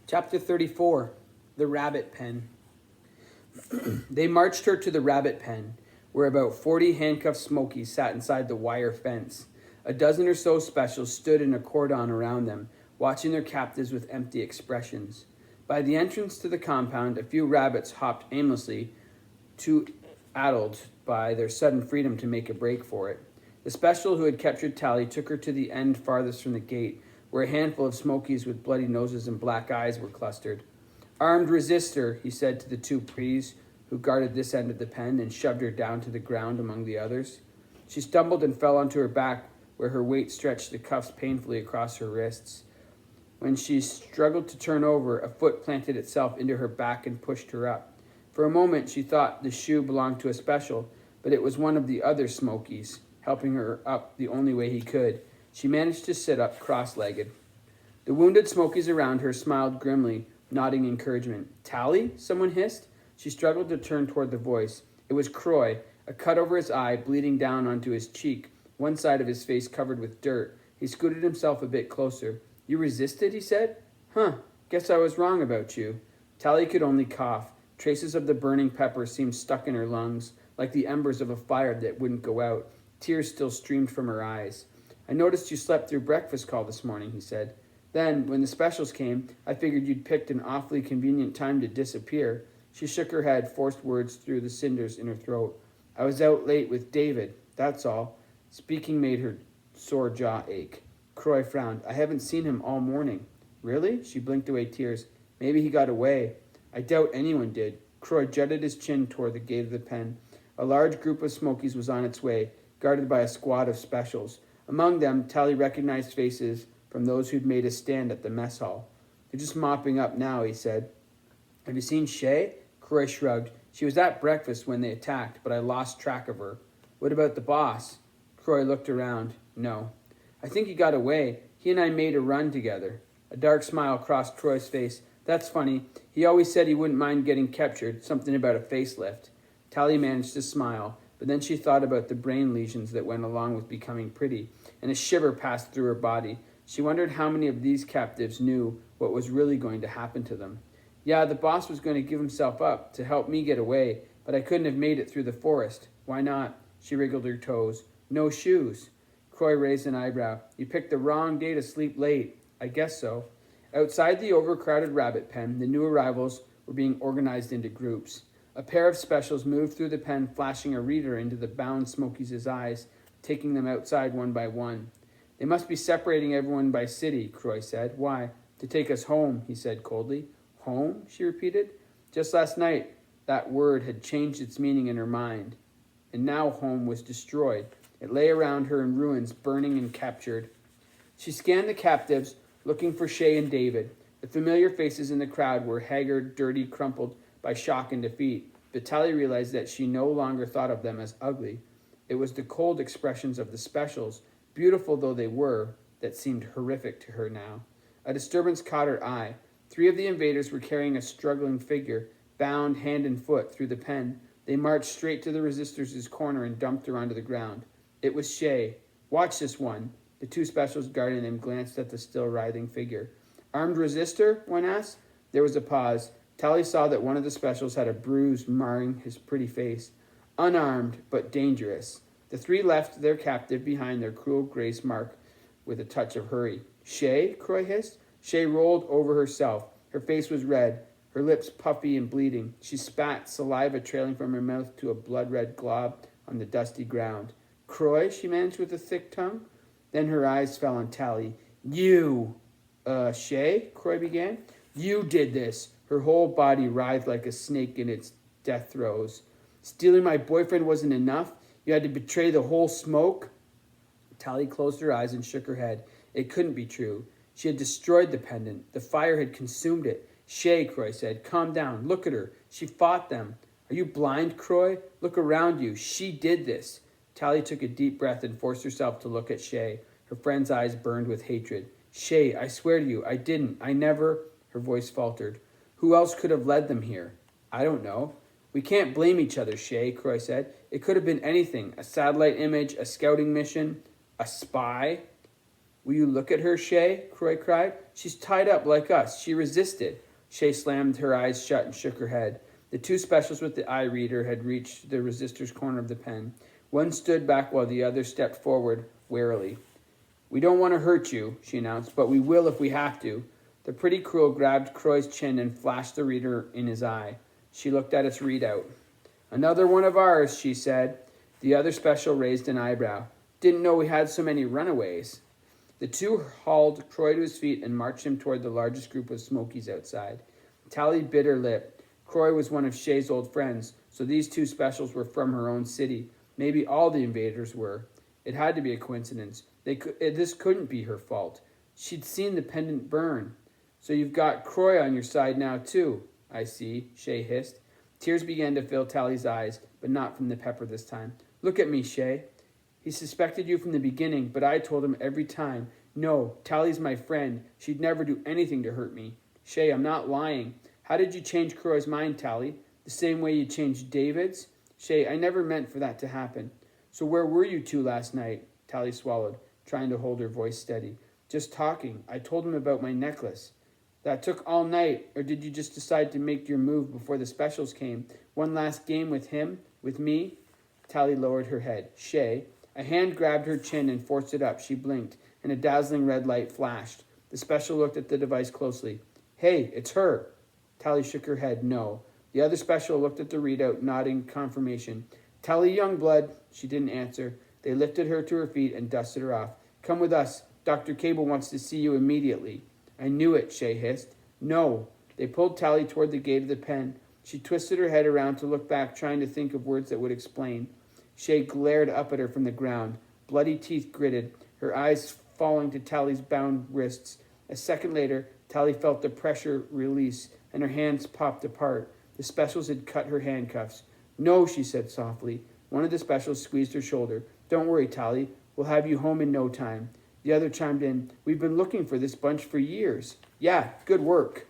Chapter 34, The Rabbit Pen. They marched her to the rabbit pen, where about 40 handcuffed Smokies sat inside the wire fence. A dozen or so specials stood in a cordon around them, watching their captives with empty expressions. By the entrance to the compound, a few rabbits hopped aimlessly, too addled by their sudden freedom to make a break for it. The special who had captured Tally took her to the end farthest from the gate, where a handful of Smokies with bloody noses and black eyes were clustered. Armed resistor, he said to the two pretties who guarded this end of the pen, and shoved her down to the ground among the others. She stumbled and fell onto her back, where her weight stretched the cuffs painfully across her wrists. When she struggled to turn over, a foot planted itself into her back and pushed her up. For a moment, she thought the shoe belonged to a special, but it was one of the other Smokies, helping her up the only way he could. She managed to sit up cross-legged. The wounded Smokies around her smiled grimly, nodding encouragement. "Tally?" someone hissed. She struggled to turn toward the voice. It was Kroy, a cut over his eye, bleeding down onto his cheek, one side of his face covered with dirt. He scooted himself a bit closer. "You resisted?" he said. "Huh, guess I was wrong about you." Tally could only cough. Traces of the burning pepper seemed stuck in her lungs, like the embers of a fire that wouldn't go out. Tears still streamed from her eyes. "I noticed you slept through breakfast call this morning," he said. "Then, when the specials came, I figured you'd picked an awfully convenient time to disappear." She shook her head, forced words through the cinders in her throat. "I was out late with David, that's all." Speaking made her sore jaw ache. Kroy frowned. "I haven't seen him all morning." "Really?" She blinked away tears. "Maybe he got away." "I doubt anyone did." Kroy jutted his chin toward the gate of the pen. A large group of Smokies was on its way, guarded by a squad of specials. Among them, Tally recognized faces from those who'd made a stand at the mess hall. "They're just mopping up now," he said. "Have you seen Shea?" Kroy shrugged. "She was at breakfast when they attacked, but I lost track of her." "What about the boss?" Kroy looked around. "No. I think he got away. He and I made a run together." A dark smile crossed Kroy's face. "That's funny. He always said he wouldn't mind getting captured, something about a facelift." Tally managed to smile, but then she thought about the brain lesions that went along with becoming pretty, and a shiver passed through her body. She wondered how many of these captives knew what was really going to happen to them. "Yeah, the boss was going to give himself up to help me get away, but I couldn't have made it through the forest." "Why not?" She wriggled her toes. "No shoes." Kroy raised an eyebrow. "You picked the wrong day to sleep late." "I guess so." Outside the overcrowded rabbit pen, the new arrivals were being organized into groups. A pair of specials moved through the pen, flashing a reader into the bound Smokies' eyes, taking them outside one by one. "They must be separating everyone by city," Kroy said. "Why?" "To take us home," he said coldly. "Home?" she repeated. Just last night, that word had changed its meaning in her mind, and now home was destroyed. It lay around her in ruins, burning and captured. She scanned the captives, looking for Shea and David. The familiar faces in the crowd were haggard, dirty, crumpled by shock and defeat, but Tally realized that she no longer thought of them as ugly. It was the cold expressions of the specials, beautiful though they were, that seemed horrific to her now. A disturbance caught her eye. 3 of the invaders were carrying a struggling figure, bound hand and foot through the pen. They marched straight to the resistors' corner and dumped her onto the ground. It was Shea. "Watch this one." The 2 specials guarding them glanced at the still writhing figure. "Armed resistor?" one asked. There was a pause. Tally saw that one of the specials had a bruise marring his pretty face. "Unarmed, but dangerous." The 3 left their captive behind their cruel grace mark with a touch of hurry. "Shea?" Kroy hissed. Shea rolled over herself. Her face was red, her lips puffy and bleeding. She spat, saliva trailing from her mouth to a blood-red glob on the dusty ground. "Kroy?" she managed with a thick tongue. Then her eyes fell on Tally. "You!" Shea?" Kroy began. "You did this." Her whole body writhed like a snake in its death throes. "Stealing my boyfriend wasn't enough? You had to betray the whole smoke?" Tally closed her eyes and shook her head. It couldn't be true. She had destroyed the pendant. The fire had consumed it. "Shea," Kroy said, "calm down. Look at her. She fought them." "Are you blind, Kroy? Look around you. She did this." Tally took a deep breath and forced herself to look at Shea. Her friend's eyes burned with hatred. "Shea, I swear to you, I didn't. I never—" Her voice faltered. "Who else could have led them here?" "I don't know." "We can't blame each other, Shea," Kroy said. "It could have been anything. A satellite image, a scouting mission, a spy." Will you look at her, Shea? Kroy cried. She's tied up like us. She resisted. Shea slammed her eyes shut and shook her head. The two specials with the eye reader had reached the resistor's corner of the pen. One stood back while the other stepped forward warily. We don't want to hurt you, she announced, but we will if we have to. The pretty cruel grabbed Kroy's chin and flashed the reader in his eye. She looked at its readout. Another one of ours, she said. The other special raised an eyebrow. Didn't know we had so many runaways. The two hauled Kroy to his feet and marched him toward the largest group of Smokies outside. Tally bit her lip. Kroy was one of Shea's old friends, so these two specials were from her own city. Maybe all the invaders were. It had to be a coincidence. This couldn't be her fault. She'd seen the pendant burn. So you've got Kroy on your side now, too. I see, Shea hissed. Tears began to fill Tally's eyes, but not from the pepper this time. Look at me, Shea. He suspected you from the beginning, but I told him every time, no, Tally's my friend. She'd never do anything to hurt me. Shea, I'm not lying. How did you change Kroy's mind, Tally? The same way you changed David's? Shea, I never meant for that to happen. So where were you two last night? Tally swallowed, trying to hold her voice steady. Just talking. I told him about my necklace. That took all night, or did you just decide to make your move before the specials came? One last game with him? With me? Tally lowered her head. Shea. A hand grabbed her chin and forced it up. She blinked, and a dazzling red light flashed. The special looked at the device closely. Hey, it's her. Tally shook her head, no. The other special looked at the readout, nodding confirmation. Tally Youngblood. She didn't answer. They lifted her to her feet and dusted her off. Come with us. Dr. Cable wants to see you immediately. I knew it, Shea hissed. No. They pulled Tally toward the gate of the pen. She twisted her head around to look back, trying to think of words that would explain. Shea glared up at her from the ground. Bloody teeth gritted, her eyes falling to Tally's bound wrists. A second later, Tally felt the pressure release, and her hands popped apart. The specials had cut her handcuffs. No, she said softly. One of the specials squeezed her shoulder. Don't worry, Tally. We'll have you home in no time. The other chimed in. We've been looking for this bunch for years. Yeah, good work.